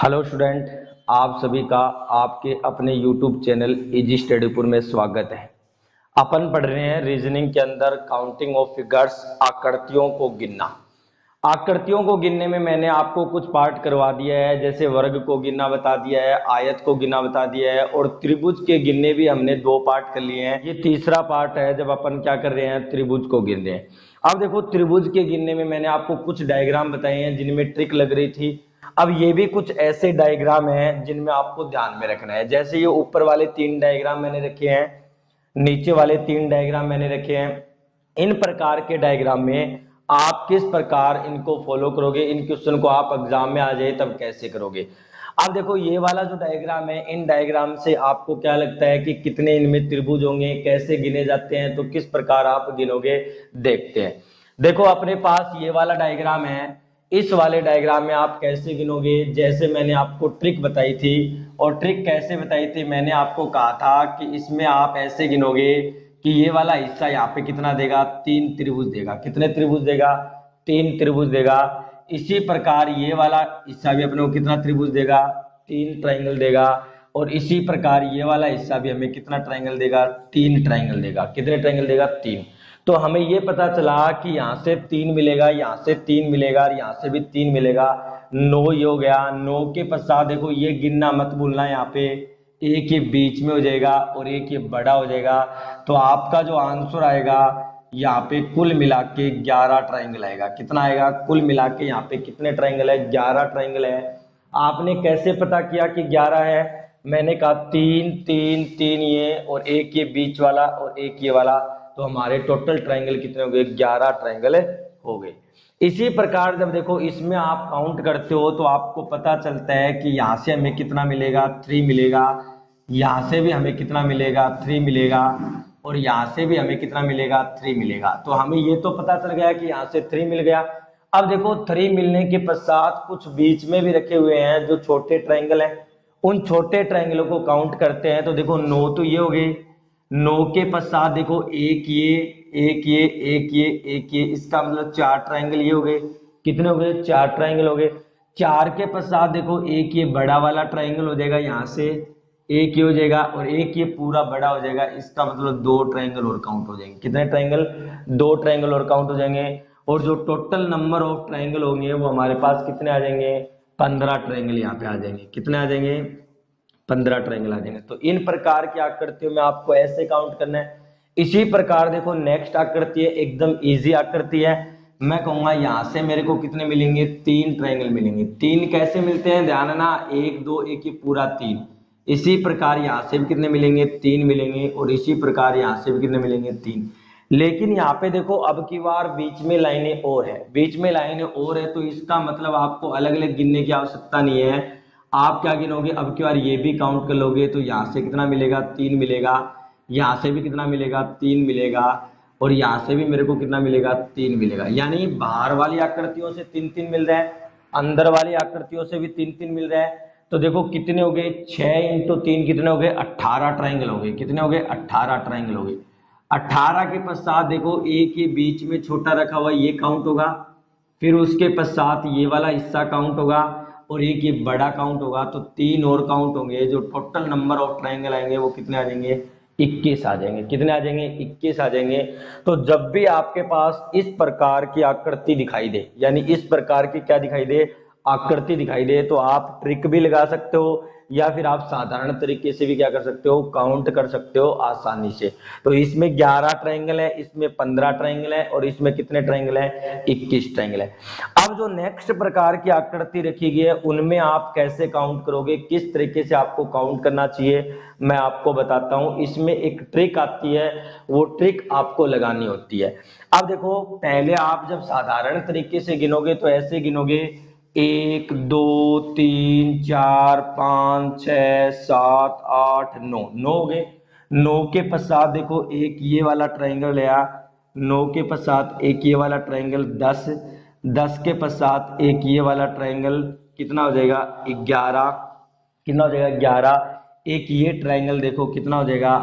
Hello student, आप सभी का आपके अपने यूट्यूब चैनल इजी स्टडीपुर में स्वागत है। अपन पढ़ रहे हैं रीजनिंग के अंदर काउंटिंग ऑफ फिगर्स, आकृतियों को गिनना। आकृतियों को गिनने में मैंने आपको कुछ पार्ट करवा दिया है, जैसे वर्ग को गिनना बता दिया है, आयत को गिनना बता दिया है और त्रिभुज के गिनने भी हमने 2 पार्ट कर लिए हैं। ये तीसरा पार्ट है जब अपन क्या कर रहे हैं, त्रिभुज को गिन रहे हैं। अब देखो, त्रिभुज के गिनने में मैंने आपको कुछ डायग्राम बताए हैं जिनमें ट्रिक लग रही थी। अब ये भी कुछ ऐसे डायग्राम हैं जिनमें आपको ध्यान में रखना है। जैसे ये ऊपर वाले 3 डायग्राम मैंने रखे हैं, नीचे वाले 3 डायग्राम मैंने रखे हैं। इन प्रकार के डायग्राम में आप किस प्रकार इनको फॉलो करोगे, इन क्वेश्चन को आप एग्जाम में आ जाए तब कैसे करोगे। अब देखो, ये वाला जो डायग्राम है, इन डायग्राम से आपको क्या लगता है कि कितने इनमें त्रिभुज होंगे, कैसे गिने जाते हैं, तो किस प्रकार आप गिनोगे, देखते हैं। देखो, अपने पास ये वाला डायग्राम है। इस वाले डायग्राम में आप कैसे गिनोगे, जैसे मैंने आपको ट्रिक बताई थी। और ट्रिक कैसे बताई थी, मैंने आपको कहा था कि इसमें आप ऐसे गिनोगे कि ये वाला हिस्सा यहाँ पे कितना देगा, 3 त्रिभुज देगा। कितने त्रिभुज देगा, 3 त्रिभुज देगा। इसी प्रकार ये वाला हिस्सा भी अपने को कितना त्रिभुज देगा, 3 ट्रायंगल देगा। और इसी प्रकार ये वाला हिस्सा भी हमें कितना ट्रायंगल देगा, 3 ट्रायंगल देगा। कितने ट्रायंगल देगा, 3। तो हमें ये पता चला कि यहाँ से 3 मिलेगा, यहाँ से 3 मिलेगा और यहाँ से भी 3 मिलेगा। 9 ये हो गया। 9 के पश्चात देखो, ये गिनना मत भूलना, यहाँ पे एक ये बीच में हो जाएगा और एक ये बड़ा हो जाएगा। तो आपका जो आंसर आएगा यहाँ पे कुल मिला के 11 ट्रायंगल आएगा। कितना आएगा, कुल मिला के यहाँ पे कितने ट्रायंगल है, 11 ट्रायंगल है। आपने कैसे पता किया कि 11 है, मैंने कहा 3 3 3 ये और एक ये बीच वाला और एक ये वाला, तो हमारे टोटल ट्रायंगल कितने हो गए, 11 ट्रायंगल हो गए। इसी प्रकार जब देखो इसमें आप काउंट करते हो तो आपको पता चलता है कि यहाँ से हमें कितना मिलेगा, 3 मिलेगा। यहाँ से भी हमें कितना मिलेगा, 3 मिलेगा। और यहाँ से भी हमें कितना मिलेगा, 3 मिलेगा। तो हमें ये तो पता चल गया कि यहाँ से 3 मिल गया। अब देखो, 3 मिलने के पश्चात कुछ बीच में भी रखे हुए हैं जो छोटे ट्रायंगल हैं। उन छोटे ट्रायंगलों को काउंट करते हैं। तो देखो, 9 तो ये हो गई। 9 के पश्चात देखो, एक ये, एक ये, एक ये, एक ये, इसका मतलब 4 ट्रायंगल ये हो गए। कितने हो गए, 4 ट्रायंगल हो गए। 4 के पश्चात देखो, एक ये बड़ा वाला ट्रायंगल हो जाएगा, यहाँ से एक ये हो जाएगा और एक ये पूरा बड़ा हो जाएगा। इसका मतलब 2 ट्रायंगल और काउंट हो जाएंगे। कितने ट्रायंगल, 2 ट्रायंगल और काउंट हो जाएंगे। और जो टोटल नंबर ऑफ ट्रायंगल होंगे वो हमारे पास कितने आ जाएंगे, 15 ट्रायंगल यहाँ पे आ जाएंगे। कितने आ जाएंगे, 15 ट्रायंगल आ जाएंगे। तो इन प्रकार की आकृतियों में आपको ऐसे काउंट करना है। इसी प्रकार देखो, नेक्स्ट आकृति है, एकदम इजी आकृति है। मैं कहूंगा यहाँ से मेरे को कितने मिलेंगे, 3 ट्रायंगल मिलेंगे। 3 कैसे मिलते हैं, ध्यान है ना, 1 2 1 ये पूरा 3। इसी प्रकार यहाँ से भी कितने मिलेंगे, 3 मिलेंगे। और इसी प्रकार यहाँ से भी कितने मिलेंगे, 3। लेकिन यहाँ पे देखो, अब की बार बीच में लाइनें और है, बीच में लाइनें और है, तो इसका मतलब आपको अलग अलग गिनने की आवश्यकता नहीं है। आप क्या गिनोगे, अब की बार ये भी काउंट कर लोगे। तो यहाँ से कितना मिलेगा, 3 मिलेगा। यहाँ से भी कितना मिलेगा, 3 मिलेगा। और यहाँ से भी मेरे को कितना मिलेगा, 3 मिलेगा। यानी बाहर वाली आकृतियों से 3 3 मिल रहा है, अंदर वाली आकृतियों से भी 3 3 मिल रहा है। तो देखो कितने हो गए, 6 × 3 कितने हो गए, 18 ट्रायंगल हो गए। कितने हो गए, 18 ट्रायंगल हो गए। 18 के पश्चात देखो, एक ये बीच में छोटा रखा हुआ ये काउंट होगा। फिर उसके पश्चात ये वाला हिस्सा काउंट होगा और एक ये बड़ा काउंट होगा। तो 3 और काउंट होंगे। जो टोटल नंबर ऑफ ट्रायंगल आएंगे वो कितने आ जाएंगे, 21 आ जाएंगे। कितने आ जाएंगे, 21 आ जाएंगे। तो जब भी आपके पास इस प्रकार की आकृति दिखाई दे, यानी इस प्रकार की क्या दिखाई दे, आकृति दिखाई दे, तो आप ट्रिक भी लगा सकते हो या फिर आप साधारण तरीके से भी क्या कर सकते हो, काउंट कर सकते हो आसानी से। तो इसमें 11 ट्रायंगल है, इसमें 15 ट्रायंगल है और इसमें कितने ट्रायंगल है, 21 ट्रायंगल है। अब जो नेक्स्ट प्रकार की आकृति रखी गई है उनमें आप कैसे काउंट करोगे, किस तरीके से आपको काउंट करना चाहिए, मैं आपको बताता हूं। इसमें एक ट्रिक आती है, वो ट्रिक आपको लगानी होती है। अब देखो, पहले आप जब साधारण तरीके से गिनोगे तो ऐसे गिनोगे, 1 2 3 4 5 6 7 8 9, 9 हो गए। 9 के पश्चात देखो, एक ये वाला ट्रायंगल लिया। 9 के पश्चात एक ये वाला ट्रायंगल, 10। 10 के पश्चात एक ये वाला ट्रायंगल, कितना हो जाएगा, 11। कितना हो जाएगा, 11। एक ये ट्रायंगल देखो कितना हो जाएगा,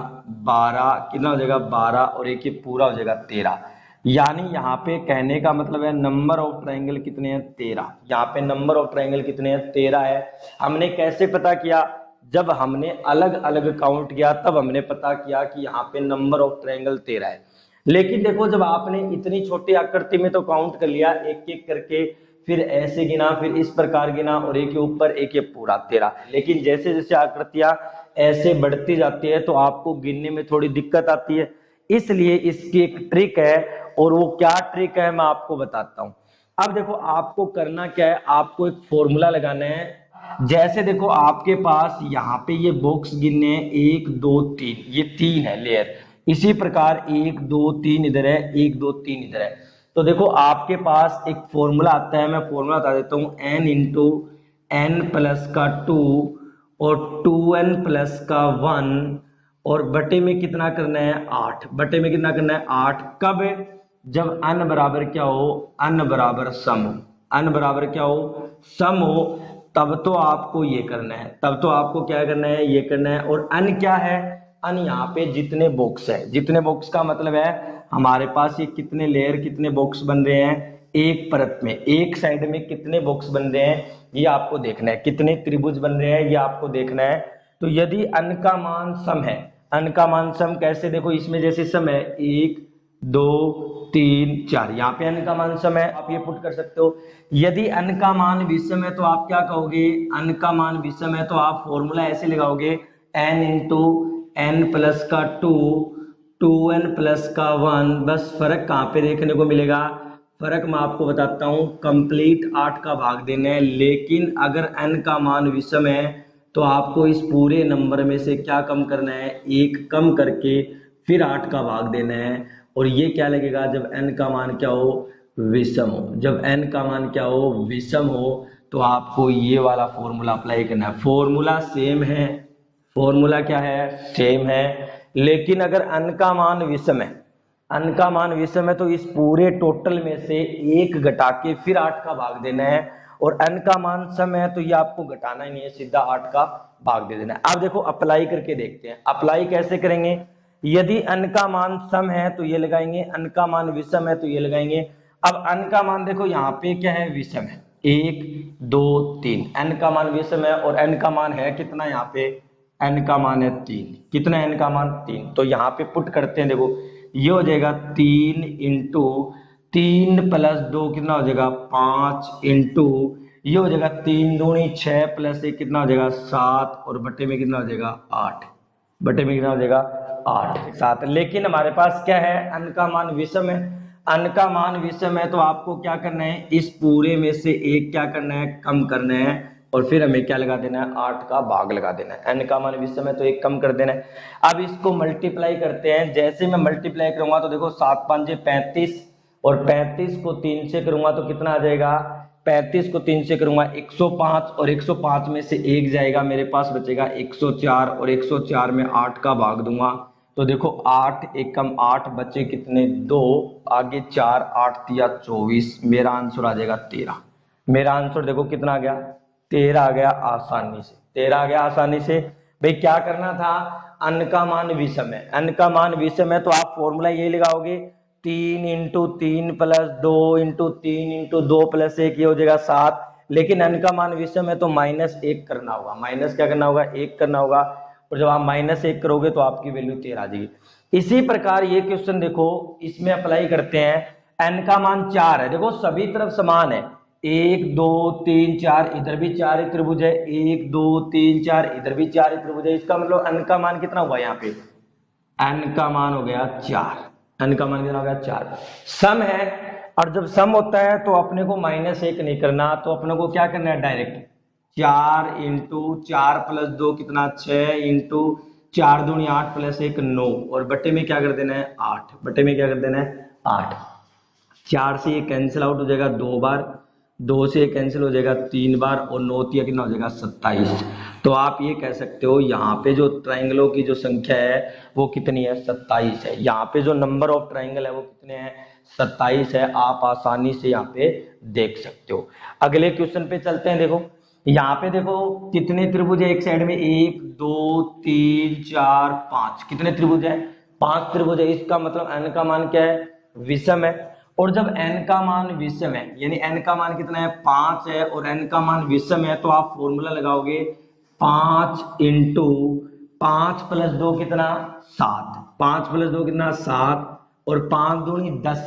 12। कितना हो जाएगा, 12। और एक ये पूरा हो जाएगा, 13। यानी यहाँ पे कहने का मतलब है नंबर ऑफ ट्रायंगल कितने हैं 13। यहाँ पे नंबर ऑफ ट्रायंगल कितने हैं 13 है। हमने कैसे पता किया, जब हमने अलग अलग काउंट किया तब हमने पता किया कि यहाँ पे नंबर ऑफ ट्रायंगल 13 है। लेकिन देखो जब आपने इतनी छोटी आकृति में तो काउंट कर लिया एक एक करके, फिर ऐसे गिना, फिर इस प्रकार गिना, और एक के ऊपर एक ये पूरा 13। लेकिन जैसे जैसे आकृतियां ऐसे बढ़ती जाती है तो आपको गिनने में थोड़ी दिक्कत आती है, इसलिए इसकी एक ट्रिक है, और वो क्या ट्रिक है मैं आपको बताता हूं। अब देखो आपको करना क्या है, आपको एक फॉर्मूला लगाना है। जैसे देखो आपके पास यहाँ पे ये बॉक्स गिनने हैं 1 2 3, ये 3 है लेयर। इसी प्रकार 1 2 3 इधर है, 1 2 3 इधर है। तो देखो आपके पास एक फॉर्मूला आता है, मैं फॉर्मूला बता देता हूँ। n इंटू एन प्लस का 2 और 2n प्लस का 1 और बटे में कितना करना है 8। बटे में कितना करना है 8। कब, जब n बराबर क्या हो, n बराबर सम हो। n बराबर क्या हो, सम हो, तब तो आपको ये करना है, तब तो आपको क्या करना है, ये करना है। और n क्या है, n यहाँ पे जितने बॉक्स है, जितने बॉक्स का मतलब है हमारे पास ये कितने लेयर, कितने बॉक्स बन रहे हैं एक परत में, एक साइड में कितने बॉक्स बन रहे हैं ये आपको देखना है, कितने त्रिभुज बन रहे हैं ये आपको देखना है। तो यदि n का मान सम है, n का मान सम कैसे, देखो इसमें जैसे सम है 1 2 3 4, यहाँ पे n का मान सम है, आप ये पुट कर सकते हो। यदि n का मान विषम है तो आप क्या कहोगे, n का मान विषम है तो आप फॉर्मूला ऐसे लगाओगे n इंटू एन प्लस का 2 2n प्लस का 1। बस फर्क कहाँ पे देखने को मिलेगा, फर्क मैं आपको बताता हूँ, कंप्लीट 8 का भाग देना है। लेकिन अगर n का मान विषम है तो आपको इस पूरे नंबर में से क्या कम करना है, एक कम करके फिर 8 का भाग देना है। और ये क्या लगेगा, जब n का मान क्या हो, विषम हो। जब n का मान क्या हो, विषम हो, तो आपको ये वाला फॉर्मूला अप्लाई करना है। फॉर्मूला सेम है, फॉर्मूला क्या है, सेम है। लेकिन अगर n का मान विषम है, n का मान विषम है तो इस पूरे टोटल में से एक घटा के फिर 8 का भाग देना है। और n का मान सम है तो ये आपको घटाना ही नहीं है, सीधा 8 का भाग दे देना है। अब देखो अप्लाई करके देखते हैं, अप्लाई कैसे करेंगे। यदि n का मान सम है तो ये लगाएंगे, n का मान विषम है तो ये लगाएंगे। अब n का मान देखो यहाँ पे क्या है, विषम है 1 2 3, n का मान विषम है और n का मान है कितना, यहाँ पे n का मान है 3। कितना है n का मान 3, तो यहाँ पे पुट करते हैं। देखो ये हो जाएगा 3 इंटू 3 प्लस 2 कितना हो जाएगा 5 इंटू ये हो जाएगा 3 दूनी 6 प्लस 1 कितना हो जाएगा 7 और बटे में कितना हो जाएगा 8। बटे में कितना हो जाएगा 8 7। लेकिन हमारे पास क्या है, n का मान विषम है। n का मान विषम है तो आपको क्या करना है, इस पूरे में से एक क्या करना है, कम करना है। और फिर हमें क्या लगा देना है, 8 का भाग लगा देना है। n का मान विषम है तो एक कम कर देना है। अब इसको मल्टीप्लाई करते हैं। जैसे मैं मल्टीप्लाई करूंगा तो देखो 7 5 35 और 35 को 3 से करूंगा तो कितना आ जाएगा, 35 को 3 से करूंगा 105 और 105 में से एक जाएगा, मेरे पास बचेगा 104 और 104 में 8 का भाग दूंगा तो देखो 8 एक कम 8 बचे कितने 2, आगे 4 8 तिया 24, मेरा आंसर आ जाएगा 13। मेरा आंसर देखो कितना आ गया, 13 आ गया आसानी से, 13 आ गया आसानी से। भाई क्या करना था, n का मान विषम है, n का मान विषम है तो आप फॉर्मूला ये लगाओगे 3 into 3 plus 2 into 3 into 2 plus 1, ये हो जाएगा 7। लेकिन n का मान विषम है तो -1 करना होगा, माइनस क्या करना होगा, 1 करना होगा। और जब आप -1 करोगे तो आपकी वैल्यू 13 आ जाएगी। इसी प्रकार ये क्वेश्चन देखो, इसमें अप्लाई करते हैं। n का मान 4 है, देखो सभी तरफ समान है, 1 2 3 4, इधर भी 4 त्रिभुज है, 1 2 3 4, इधर भी 4 त्रिभुज है। इसका मतलब n का मान कितना हुआ, यहाँ पे n का मान हो गया 4। n का मान कितना हो गया 4। सम है, और जब सम होता है तो अपने को -1 नहीं करना, तो अपने को क्या करना है, डायरेक्ट 4 इंटू 4 प्लस 2 कितना 6 इंटू 4 दूनी 8 प्लस 1 9 और बटे में क्या कर देना है 8। बटे में क्या कर देना है 8। 4 से ये कैंसिल आउट हो जाएगा 2 बार, 2 से कैंसिल हो जाएगा 3 बार और 9 तिया कितना हो जाएगा 27। तो आप ये कह सकते हो यहाँ पे जो ट्राइंगलों की जो संख्या है वो कितनी है, 27 है। यहाँ पे जो नंबर ऑफ ट्राइंगल है वो कितने हैं, 27 है। आप आसानी से यहाँ पे देख सकते हो। अगले क्वेश्चन पे चलते हैं। देखो यहाँ पे देखो कितने त्रिभुज है, एक साइड में 1 2 3 4 5, कितने त्रिभुज है, 5 त्रिभुज है। इसका मतलब n का मान क्या है, विषम है। और जब n का मान विषम है, यानी n का मान कितना है 5 है और n का मान विषम है, तो आप फॉर्मूला लगाओगे 5 इंटू 5 प्लस 2 कितना 7, 5 प्लस 2 कितना 7, और 5 दूनी 10,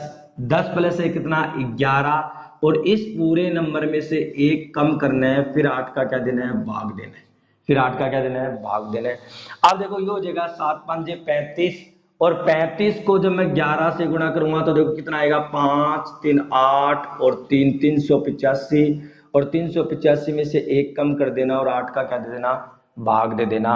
10 प्लस 1 कितना 11, और इस पूरे नंबर में से एक कम करना है, फिर 8 का क्या देना है भाग देना है, फिर 8 का क्या देना है भाग देना है। अब देखो ये हो जाएगा 7 5 35, और 35 को जब मैं 11 से गुणा करूंगा तो देखो कितना आएगा 5 3 8 और 3 385, और 385 में से एक कम कर देना और 8 का क्या दे देना भाग दे देना।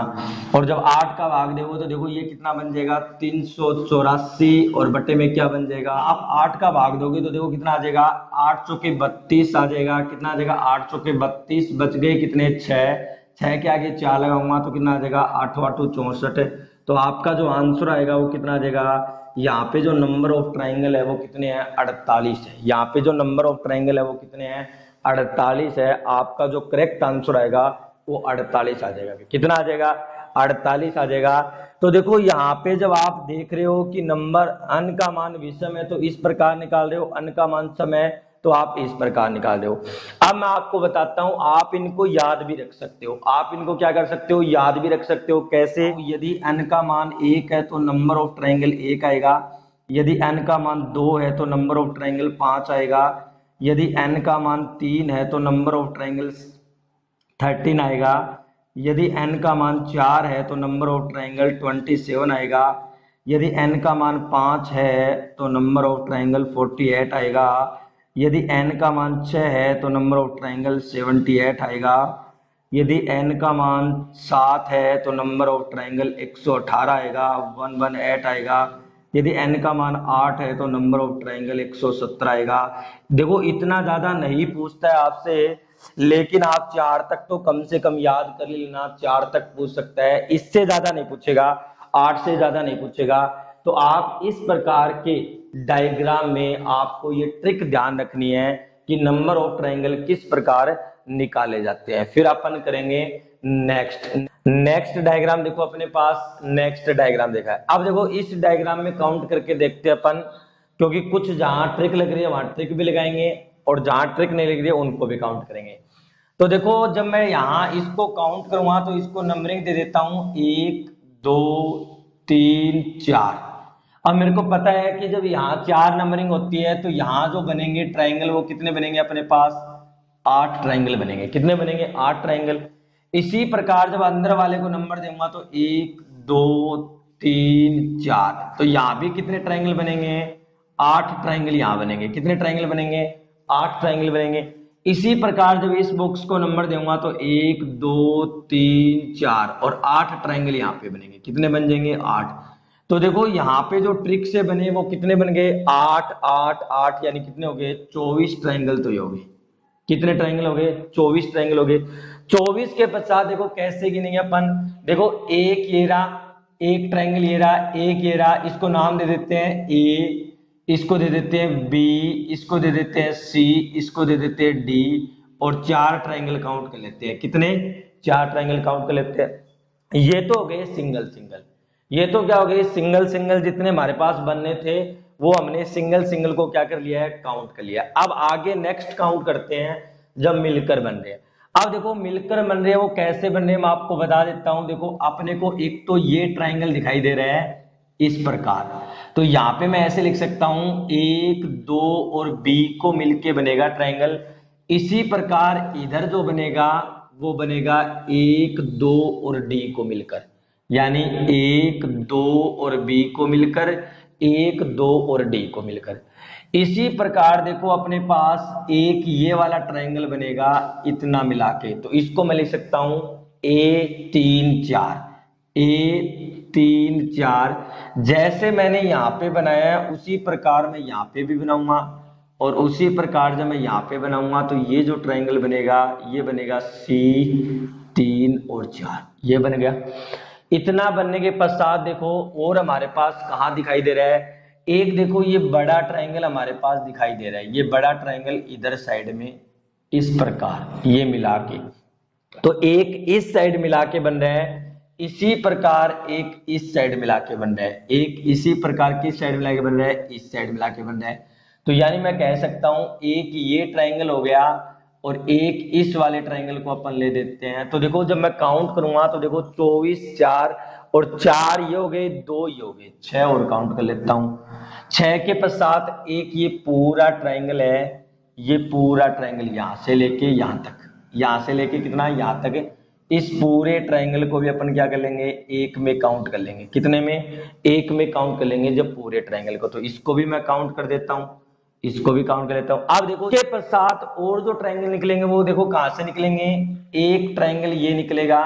और जब 8 का भाग देगा तो देखो ये कितना बन जाएगा 384, और बटे में क्या बन जाएगा, आप 8 का भाग दोगे तो देखो कितना आ जाएगा 8 चौके 32 आ जाएगा, कितना आ जाएगा 8 चौके 32, बच गए कितने 6 के आगे 4 लगाऊंगा तो कितना आ जाएगा 8 8 64। तो आपका जो आंसर आएगा वो कितना आ जाएगा, यहाँ पे जो नंबर ऑफ ट्राइंगल है वो कितने हैं 48 है, यहाँ पे जो नंबर ऑफ ट्राइंगल है वो कितने हैं 48 है। आपका जो करेक्ट आंसर आएगा वो 48 आ जाएगा। कितना आ जाएगा 48 आ जाएगा। तो देखो यहाँ पे जब आप देख रहे हो कि नंबर n का मान विषम है तो इस प्रकार निकाल रहे हो, n का मान सम है तो आप इस प्रकार निकाल रहे हो। अब मैं आपको बताता हूं, आप इनको याद भी रख सकते हो, आप इनको क्या कर सकते हो याद भी रख सकते हो। कैसे, यदि n का मान 1 है तो नंबर ऑफ ट्राइंगल 1 आएगा, यदि n का मान 2 है तो नंबर ऑफ ट्राइंगल 5 आएगा, यदि n का मान 3 है तो नंबर ऑफ ट्राइंगल 13 आएगा, यदि n का मान 4 है तो नंबर ऑफ ट्राइंगल 27 आएगा, यदि n का मान 5 है तो नंबर ऑफ ट्राइंगल 48 आएगा, यदि n का मान 6 है तो नंबर ऑफ ट्राइंगल 78 आएगा, यदि n का मान 7 है तो नंबर ऑफ ट्राइंगल 118 आएगा 118 आएगा, यदि n का मान 8 है तो नंबर ऑफ ट्राइंगल 117 आएगा। देखो इतना ज्यादा नहीं पूछता है आपसे, लेकिन आप 4 तक तो कम से कम याद कर लेना, 4 तक पूछ सकता है, इससे ज्यादा नहीं पूछेगा, 8 से ज्यादा नहीं पूछेगा। तो आप इस प्रकार के डायग्राम में आपको ये ट्रिक ध्यान रखनी है कि नंबर ऑफ ट्राइंगल किस प्रकार निकाले जाते हैं। फिर अपन करेंगे नेक्स्ट डायग्राम। देखो अपने पास नेक्स्ट डायग्राम देखा है। अब देखो इस डायग्राम में काउंट करके देखते हैं अपन, क्योंकि कुछ जहां ट्रिक लग रही है वहां ट्रिक भी लगाएंगे और जहां ट्रिक नहीं लग रही है उनको भी काउंट करेंगे। तो देखो जब मैं यहाँ इसको काउंट करूंगा तो इसको नंबरिंग दे देता हूं 1 2 3 4। अब मेरे को पता है कि जब यहाँ 4 नंबरिंग होती है तो यहाँ जो बनेंगे ट्राइंगल वो कितने बनेंगे अपने पास 8 ट्राइंगल बनेंगे। कितने बनेंगे 8 ट्राइंगल। इसी प्रकार जब अंदर वाले को नंबर दूंगा तो 1 2 3 4, तो यहाँ भी कितने ट्राइंगल बनेंगे 8 ट्राइंगल यहाँ बनेंगे। कितने ट्राइंगल बनेंगे 8 ट्राइंगल बनेंगे। इसी प्रकार जब इस बॉक्स को नंबर दूंगा तो 1 2 3 4 और 8 ट्राइंगल यहाँ पे बनेंगे। कितने बन जाएंगे 8। तो देखो यहाँ पे जो ट्रिक से बने वो कितने बन गए 8 8 8, यानी कितने हो गए 24 ट्राइंगल तो ये हो गए। कितने ट्राइंगल हो गए 24 ट्राइंगल हो गए। 24 के पश्चात देखो कैसे गिनेंगे अपन। देखो एक ये रहा, एक ट्राइंगल ये रहा, एक ये रहा, इसको नाम दे देते हैं ए, इसको दे देते हैं बी, इसको दे देते हैं सी, इसको दे देते हैं डी, और 4 ट्राइंगल काउंट कर लेते हैं। कितने 4 ट्राइंगल काउंट कर लेते हैं। ये तो हो गए सिंगल सिंगल, ये तो क्या हो गए सिंगल सिंगल, जितने हमारे पास बनने थे वो हमने सिंगल सिंगल को क्या कर लिया है काउंट कर लिया। अब आगे नेक्स्ट काउंट करते हैं जब मिलकर बन रहे हैं। अब देखो मिलकर बन रहे हैं वो कैसे बन रहे हैं मैं आपको बता देता हूं। देखो अपने को एक तो ये ट्राइंगल दिखाई दे रहा है इस प्रकार, तो यहाँ पे मैं ऐसे लिख सकता हूं 1 2 और बी को मिलके बनेगा ट्राइंगल। इसी प्रकार इधर जो बनेगा वो बनेगा 1 2 और डी को मिलकर, यानी 1 2 और बी को मिलकर, 1 2 और डी को मिलकर। इसी प्रकार देखो अपने पास एक ये वाला ट्राइंगल बनेगा इतना मिला के, तो इसको मैं लिख सकता हूं A 3 4, A 3 4। जैसे मैंने यहाँ पे बनाया है उसी प्रकार मैं यहाँ पे भी बनाऊंगा, और उसी प्रकार जब मैं यहाँ पे बनाऊंगा तो ये जो ट्राइंगल बनेगा ये बनेगा C 3 और 4, ये बन गया। इतना बनने के पश्चात देखो और हमारे पास कहाँ दिखाई दे रहा है, एक देखो ये बड़ा ट्राइंगल हमारे पास दिखाई दे रहा है, ये बड़ा ट्राइंगल इधर साइड में इस प्रकार ये मिला के, तो एक इस साइड मिला के बन रहा है, इसी प्रकार एक इस साइड मिला के बन रहा है, एक इसी प्रकार किस साइड मिला के बन रहा है, इस साइड मिला के बन रहा है। तो यानी मैं कह सकता हूं एक ये ट्रायंगल हो गया और एक इस वाले ट्रायंगल को अपन ले देते हैं। तो देखो जब मैं काउंट करूंगा तो देखो 24 4 और 4 ये हो गए, 2 ये हो गए, 6 और काउंट कर लेता हूं। 6 के पश्चात एक ये पूरा ट्रायंगल है, ये पूरा ट्रायंगल यहां से लेके यहां तक, यहां से लेके कितना यहां तक, इस पूरे ट्रायंगल को भी अपन क्या कर लेंगे, एक में काउंट कर लेंगे। कितने में, एक में काउंट कर लेंगे जब पूरे ट्रायंगल को। तो इसको भी मैं काउंट कर देता हूं, इसको भी काउंट कर लेता हूं। अब देखो के पश्चात और जो ट्रायंगल निकलेंगे वो देखो कहां से निकलेंगे, एक ट्रायंगल ये निकलेगा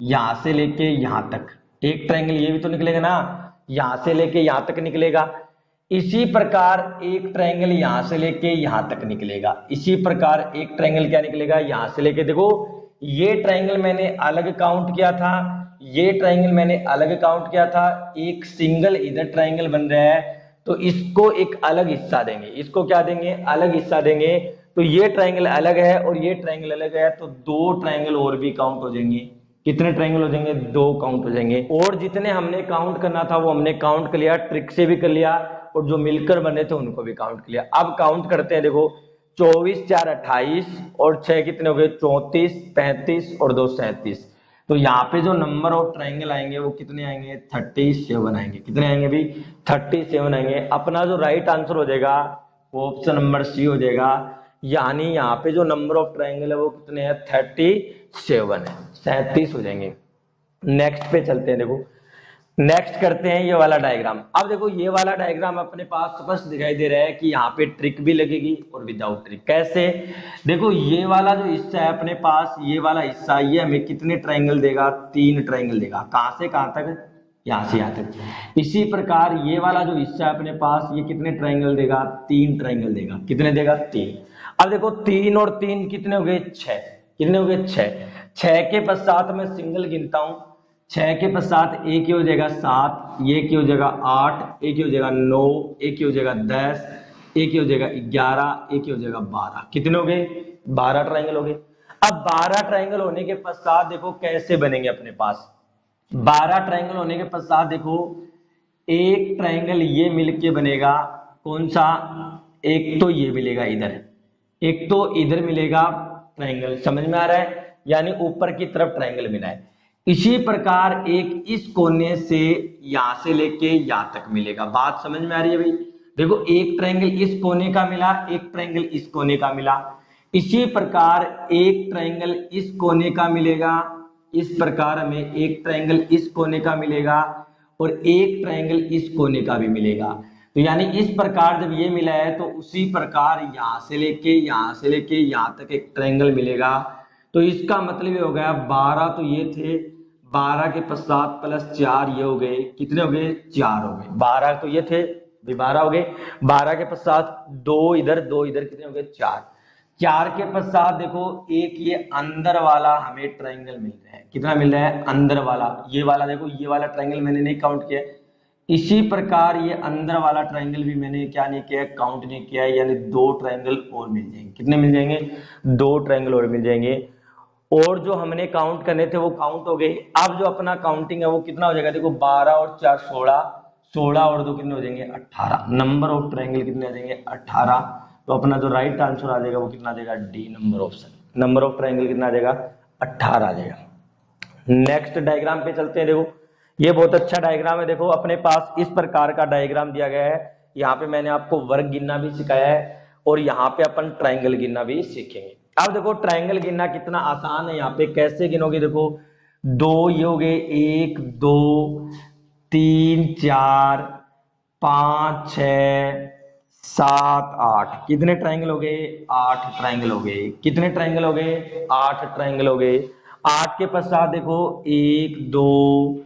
यहां से लेके यहां तक, एक ट्रायंगल ये भी तो निकलेगा ना, यहां से लेके यहां तक निकलेगा। इसी प्रकार एक ट्रायंगल यहां से लेके यहां तक निकलेगा, इसी प्रकार एक ट्रायंगल क्या निकलेगा यहां से लेके। देखो ये ट्रायंगल मैंने अलग काउंट किया था, ये ट्रायंगल मैंने अलग काउंट किया था, एक सिंगल इधर ट्रायंगल बन रहा है तो इसको एक अलग हिस्सा देंगे, इसको क्या देंगे, अलग हिस्सा देंगे। तो ये ट्रायंगल अलग है और ये ट्रायंगल अलग है, तो 2 ट्रायंगल और भी काउंट हो जाएंगे। कितने ट्रायंगल हो जाएंगे, 2 काउंट हो जाएंगे। और जितने हमने काउंट करना था वो हमने काउंट कर लिया, ट्रिक से भी कर लिया, और जो मिलकर बने थे उनको भी काउंट कर लिया। अब काउंट करते हैं, देखो 24 4 28 और 6 कितने हो गए, 34 35 और 2 37। तो यहाँ पे जो नंबर ऑफ ट्रायंगल आएंगे वो कितने आएंगे, 37 आएंगे। कितने आएंगे भी, 37 आएंगे। अपना जो राइट आंसर हो जाएगा वो ऑप्शन नंबर सी हो जाएगा। यानी यहाँ पे जो नंबर ऑफ ट्रायंगल है वो कितने हैं, 37 है, 37 हो जाएंगे। नेक्स्ट पे चलते हैं, देखो नेक्स्ट करते हैं ये वाला डायग्राम। अब देखो ये वाला डायग्राम अपने पास स्पष्ट दिखाई दे रहा है कि यहाँ पे ट्रिक भी लगेगी और विदाउट ट्रिक। कैसे, देखो ये वाला जो हिस्सा है अपने पास, ये वाला हिस्सा ये हमें कितने ट्रायंगल देगा, 3 ट्रायंगल देगा। कहां से कहां तक, यहां से यहां तक। इसी प्रकार ये वाला जो हिस्सा है अपने पास ये कितने ट्रायंगल देगा, 3 ट्रायंगल देगा। कितने देगा, 3। अब देखो 3 और 3 कितने हो गए, 6। कितने हो गए, 6। 6 के पश्चात मैं सिंगल गिनता हूं, 6 के पश्चात एक ही हो जाएगा 7, ये की हो जाएगा 8, एक ही हो जाएगा 9, एक ही हो जाएगा 10, एक ही हो जाएगा 11, एक ही हो जाएगा 12। कितने हो गए, 12 ट्रायंगल हो गए। अब 12 ट्रायंगल होने के पश्चात देखो कैसे बनेंगे अपने पास। 12 ट्रायंगल होने के पश्चात देखो एक ट्रायंगल ये मिलके बनेगा, कौन सा, एक तो ये मिलेगा इधर, एक तो इधर मिलेगा ट्रायंगल, समझ में आ रहा है, यानी ऊपर की तरफ ट्रायंगल मिला है। इसी प्रकार एक इस कोने से यहां से लेके यहां तक मिलेगा। बात समझ में आ रही है भाई। देखो एक ट्रायंगल इस कोने का मिला, एक ट्रायंगल इस कोने का मिला। इसी प्रकार एक ट्रायंगल इस कोने का मिलेगा, इस प्रकार हमें एक ट्रायंगल इस कोने का मिलेगा और एक ट्रायंगल इस कोने का भी मिलेगा। तो यानी इस प्रकार जब ये मिला है तो उसी प्रकार यहां से लेके यहां से लेके यहां तक एक ट्रायंगल मिलेगा। तो इसका मतलब ये हो गया 12 तो ये थे, 12 के पश्चात प्लस 4 ये हो गए, कितने हो गए, 4 हो गए। 12 तो ये थे, 12 हो गए। 12 के पश्चात 2 इधर 2 इधर, कितने हो गए, 4। 4 के पश्चात देखो एक ये अंदर वाला हमें ट्रायंगल मिल रहा है। कितना मिल रहा है, अंदर वाला। ये वाला देखो, ये वाला ट्रायंगल मैंने नहीं काउंट किया। इसी प्रकार ये अंदर वाला ट्रायंगल भी मैंने क्या नहीं किया, काउंट नहीं किया, यानी 2 ट्रायंगल और मिल जाएंगे। कितने मिल जाएंगे, 2 ट्रायंगल और मिल जाएंगे। और जो हमने काउंट करने थे वो काउंट हो गए। अब जो अपना काउंटिंग है वो कितना हो जाएगा, देखो 12 और 4 16, 16 और 2 कितने हो जाएंगे, 18। नंबर ऑफ ट्रायंगल कितने आ जाएंगे, 18। तो अपना जो राइट आंसर आ जाएगा वो कितना आ जाएगा, D number option. Number of triangle कितना आ जाएगा, 18 आ जाएगा। नेक्स्ट डायग्राम पे चलते हैं। देखो ये बहुत अच्छा डायग्राम है। देखो अपने पास इस प्रकार का डायग्राम दिया गया है। यहाँ पे मैंने आपको वर्ग गिनना भी सिखाया है और यहाँ पे अपन ट्रायंगल गिनना भी सीखेंगे। अब देखो ट्रायंगल गिनना कितना आसान है। यहाँ पे कैसे गिनोगे, देखो 2 ये हो गए, 1 2 3 4 5 6 7 8। कितने ट्रायंगल हो गए, 8 ट्रायंगल हो गए। कितने ट्रायंगल हो गए, 8 ट्रायंगल हो गए। 8 के पश्चात देखो 1 2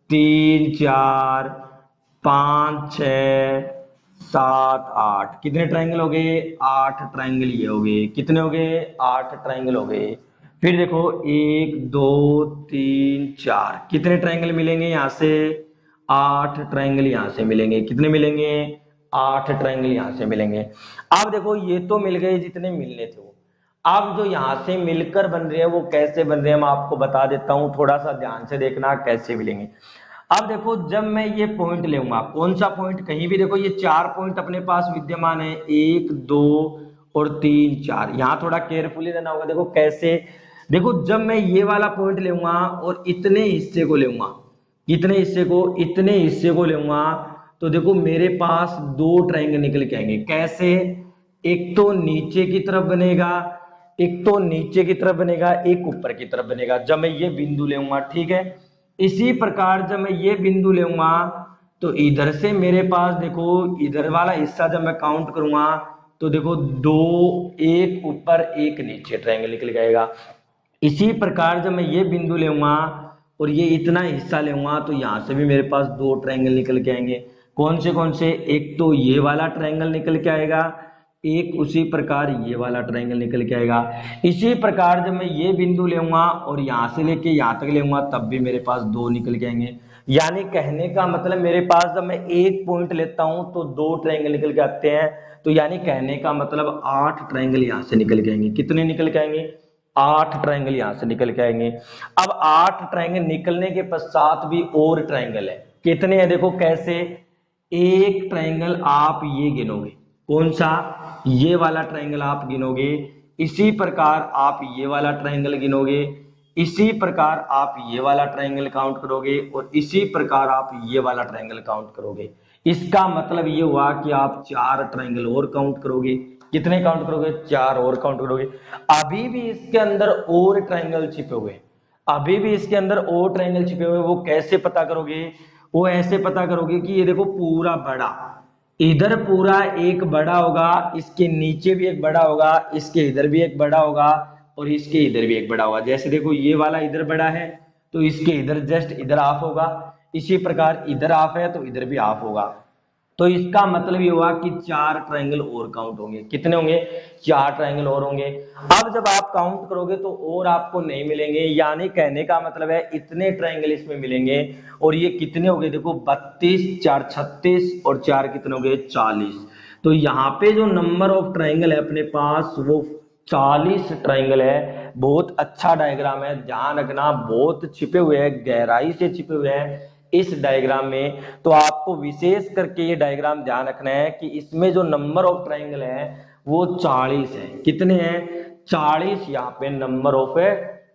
3 4 5 6 7 8। कितने ट्रायंगल हो गए, 8 ट्रायंगल ये हो गए। कितने हो गए, 8 ट्रायंगल हो गए। फिर देखो 1 2 3 4। कितने ट्रायंगल मिलेंगे, यहाँ से 8 ट्रायंगल यहाँ से मिलेंगे। कितने मिलेंगे, 8 ट्रायंगल यहाँ से मिलेंगे। अब देखो ये तो मिल गए जितने मिलने थे वो। अब जो यहाँ से मिलकर बन रहे हैं वो कैसे बन रहे हैं मैं आपको बता देता हूँ, थोड़ा सा ध्यान से देखना कैसे मिलेंगे। अब देखो जब मैं ये पॉइंट लूंगा, कौन सा पॉइंट, कहीं भी देखो ये 4 पॉइंट अपने पास विद्यमान है, 1 2 और 3 4। यहाँ थोड़ा केयरफुली रहना होगा। देखो कैसे, देखो जब मैं ये वाला पॉइंट लूंगा और इतने हिस्से को लूंगा, इतने हिस्से को लूंगा, तो देखो मेरे पास 2 ट्रायंगल निकल के आएंगे। कैसे, एक तो नीचे की तरफ बनेगा, एक ऊपर की तरफ बनेगा जब मैं ये बिंदु लूंगा, ठीक है। इसी प्रकार जब मैं ये बिंदु लूंगा तो इधर से मेरे पास देखो इधर वाला हिस्सा जब मैं काउंट करूंगा तो देखो 2, एक ऊपर एक नीचे ट्रायंगल निकल जाएगा। इसी प्रकार जब मैं ये बिंदु लूंगा और ये इतना हिस्सा लूंगा तो यहां से भी मेरे पास 2 ट्रायंगल निकल के आएंगे। कौन से, एक तो ये वाला ट्रायंगल निकल के आएगा, एक उसी प्रकार ये वाला ट्रायंगल निकल के आएगा। इसी प्रकार जब मैं ये बिंदु लूंगा और यहां से लेके यहां तक लूंगा तब भी मेरे पास 2 निकल के आएंगे। यानी कहने का मतलब मेरे पास जब मैं एक पॉइंट लेता हूं तो 2 ट्रायंगल निकल के आते हैं। तो यानी कहने का मतलब 8 ट्रायंगल यहां से निकल के आएंगे। कितने निकल के आएंगे, 8 ट्रायंगल यहां से निकल के आएंगे। अब 8 ट्रायंगल निकलने के पश्चात भी और ट्रायंगल है। कितने हैं देखो कैसे, एक ट्रायंगल आप ये गिनोगे, कौन सा, ये वाला ट्रायंगल आप गिनोगे। इसी प्रकार आप ये वाला ट्रायंगल गिनोगे, इसी प्रकार आप ये वाला ट्रायंगल काउंट करोगे और इसी प्रकार आप ये वाला ट्रायंगल काउंट करोगे। इसका मतलब ये हुआ कि आप 4 ट्रायंगल और काउंट करोगे। कितने काउंट करोगे, 4 और काउंट करोगे। अभी भी इसके अंदर और ट्रायंगल छिपे हुए, वो कैसे पता करोगे, वो ऐसे पता करोगे कि ये देखो पूरा बड़ा, इधर पूरा एक बड़ा होगा, इसके नीचे भी एक बड़ा होगा, इसके इधर भी एक बड़ा होगा और इसके इधर भी एक बड़ा होगा। जैसे देखो ये वाला इधर बड़ा है तो इसके इधर जस्ट इधर हाफ होगा, इसी प्रकार इधर हाफ है तो इधर भी हाफ होगा। तो इसका मतलब ये हुआ कि 4 ट्रायंगल और काउंट होंगे। कितने होंगे, 4 ट्रायंगल और होंगे। अब जब आप काउंट करोगे तो और आपको नहीं मिलेंगे, यानी कहने का मतलब है इतने ट्रायंगल इसमें मिलेंगे। और ये कितने हो गए देखो 32, 4 36 और 4 कितने हो गए 40। तो यहाँ पे जो नंबर ऑफ ट्रायंगल है अपने पास वो 40 ट्रायंगल है। बहुत अच्छा डायग्राम है, ध्यान रखना, बहुत छिपे हुए हैं, गहराई से छिपे हुए हैं इस डायग्राम में। तो आपको विशेष करके ये डायग्राम ध्यान रखना है कि इसमें जो नंबर ऑफ ट्रायंगल है वो 40 है। कितने हैं, 40 यहाँ पे नंबर ऑफ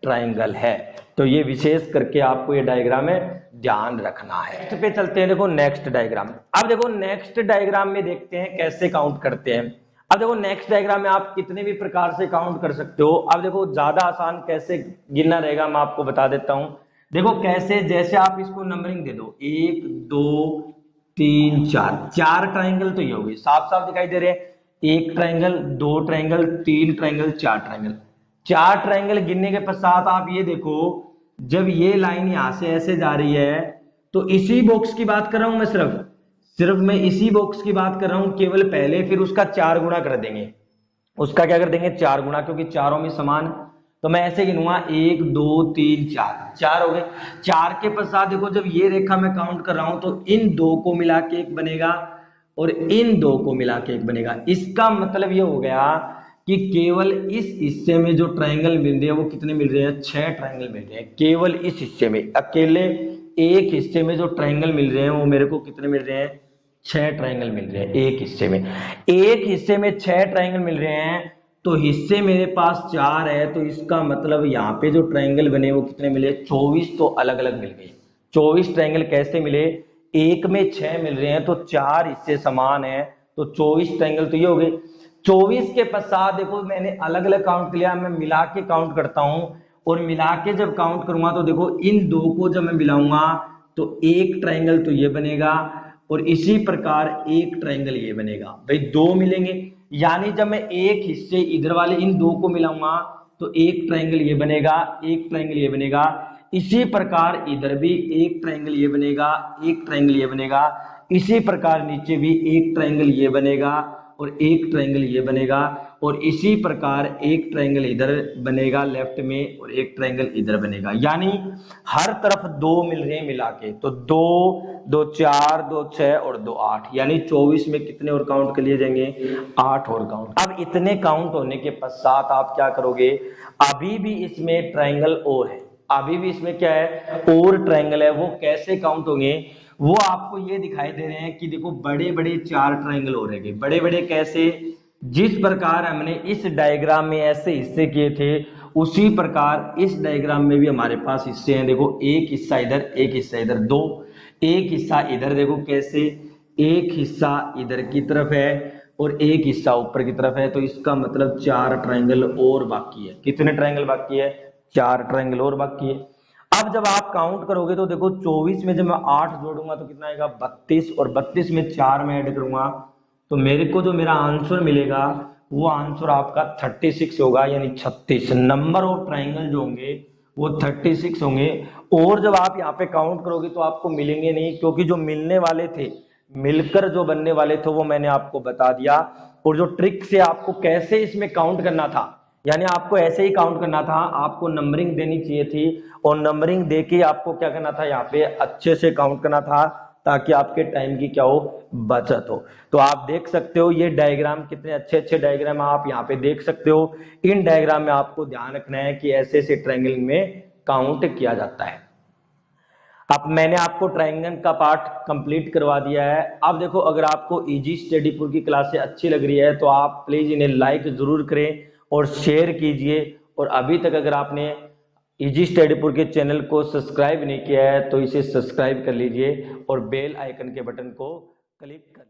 ट्रायंगल है। तो ये विशेष करके आपको ये डायग्राम में ध्यान रखना है। नेक्स्ट पे चलते हैं, देखो नेक्स्ट डायग्राम। अब देखो नेक्स्ट डायग्राम में देखते हैं कैसे काउंट करते हैं। अब देखो नेक्स्ट डायग्राम में आप कितने भी प्रकार से काउंट कर सकते हो। अब देखो ज्यादा आसान कैसे गिनना रहेगा मैं आपको बता देता हूं। देखो कैसे, जैसे आप इसको नंबरिंग दे दो 1 2 3 4, 4 ट्रायंगल तो ये हो गए, साफ साफ दिखाई दे रहे हैं। 1 triangle, 2 triangle, 3 triangle, 4 triangle. 4 triangle गिनने के पश्चात आप ये देखो जब ये लाइन यहां से ऐसे जा रही है तो इसी बॉक्स की बात कर रहा हूं मैं, सिर्फ मैं इसी बॉक्स की बात कर रहा हूं केवल पहले, फिर उसका 4 गुना कर देंगे। उसका क्या कर देंगे 4 गुना, क्योंकि चारों में समान। तो मैं ऐसे गिनूंगा 1 2 3 4, 4 हो गए। 4 के पश्चात देखो जब ये रेखा मैं काउंट कर रहा हूं तो इन 2 को मिला के एक बनेगा और इन 2 को मिला के एक बनेगा। इसका मतलब ये हो गया कि केवल इस हिस्से में जो ट्रायंगल मिल रहे हैं वो कितने मिल रहे हैं, 6 ट्रायंगल मिल रहे हैं। केवल इस हिस्से में, अकेले एक हिस्से में जो ट्रायंगल मिल रहे हैं वो मेरे को कितने मिल रहे हैं, 6 ट्रायंगल मिल रहे हैं एक हिस्से में। एक हिस्से में 6 ट्रायंगल मिल रहे हैं तो हिस्से मेरे पास 4 है, तो इसका मतलब यहाँ पे जो ट्रायंगल बने वो कितने मिले, 24 तो अलग अलग मिल गए। 24 ट्रायंगल कैसे मिले, एक में 6 मिल रहे हैं तो 4 हिस्से समान है, तो 24 ट्रायंगल तो ये हो गए। 24 के पश्चात देखो मैंने अलग अलग काउंट किया, मैं मिला के काउंट करता हूं और मिला के जब काउंट करूंगा तो देखो इन 2 को जब मैं मिलाऊंगा तो एक ट्रायंगल तो ये बनेगा और इसी प्रकार एक ट्रायंगल ये बनेगा। भाई 2 मिलेंगे, यानी जब मैं एक हिस्से इधर वाले इन 2 को मिलाऊंगा तो एक ट्रायंगल ये बनेगा, एक ट्रायंगल ये बनेगा। इसी प्रकार इधर भी एक ट्रायंगल ये बनेगा, एक ट्रायंगल ये बनेगा। इसी प्रकार नीचे भी एक ट्रायंगल ये बनेगा और एक ट्रायंगल ये बनेगा। और इसी प्रकार एक ट्रायंगल इधर बनेगा लेफ्ट में और एक ट्रायंगल इधर बनेगा, यानी हर तरफ 2 मिल रहे हैं मिला के, तो 2 2 4 2 6 और 2 8, यानी 24 में कितने और काउंट कर लिए जाएंगे, 8 और काउंट। अब इतने काउंट होने के पश्चात आप क्या करोगे, अभी भी इसमें ट्रायंगल और है, अभी भी इसमें क्या है, और ट्रायंगल है, वो कैसे काउंट होंगे वो आपको ये दिखाई दे रहे हैं कि देखो बड़े बड़े 4 ट्रायंगल हो रहे हैं। बड़े बड़े कैसे, जिस प्रकार हमने इस डायग्राम में ऐसे हिस्से किए थे उसी प्रकार इस डायग्राम में भी हमारे पास हिस्से हैं। देखो एक हिस्सा इधर, एक हिस्सा इधर, दो, एक हिस्सा इधर, देखो कैसे, एक हिस्सा इधर की तरफ है और एक हिस्सा ऊपर की तरफ है, तो इसका मतलब 4 ट्रायंगल और बाकी है। कितने ट्रायंगल बाकी है, 4 ट्रायंगल और बाकी है। अब जब आप काउंट करोगे तो देखो 24 में जब मैं 8 जोड़ूंगा तो कितना आएगा, 32, और 32 में 4 में ऐड करूंगा तो मेरे को जो मेरा आंसर मिलेगा वो आंसर आपका 36 होगा, यानी 36 नंबर ऑफ ट्रायंगल जो होंगे वो 36 होंगे। और जब आप यहाँ पे काउंट करोगे तो आपको मिलेंगे नहीं, क्योंकि जो मिलने वाले थे, मिलकर जो बनने वाले थे वो मैंने आपको बता दिया। और जो ट्रिक से आपको कैसे इसमें काउंट करना था, यानी आपको ऐसे ही काउंट करना था, आपको नंबरिंग देनी चाहिए थी और नंबरिंग देके आपको क्या करना था, यहाँ पे अच्छे से काउंट करना था ताकि आपके टाइम की क्या हो, बचत हो। तो आप देख सकते हो ये डायग्राम, कितने अच्छे अच्छे डायग्राम आप यहाँ पे देख सकते हो। इन डायग्राम में आपको ध्यान रखना है कि ऐसे ऐसे ट्रायंगल में काउंट किया जाता है। अब मैंने आपको ट्रायंगल का पार्ट कंप्लीट करवा दिया है। अब देखो अगर आपको इजी स्टडीपुर की क्लासें अच्छी लग रही है तो आप प्लीज इन्हें लाइक जरूर करें और शेयर कीजिए। और अभी तक अगर आपने इजी स्टडीपुर के चैनल को सब्सक्राइब नहीं किया है तो इसे सब्सक्राइब कर लीजिए और बेल आइकन के बटन को क्लिक कर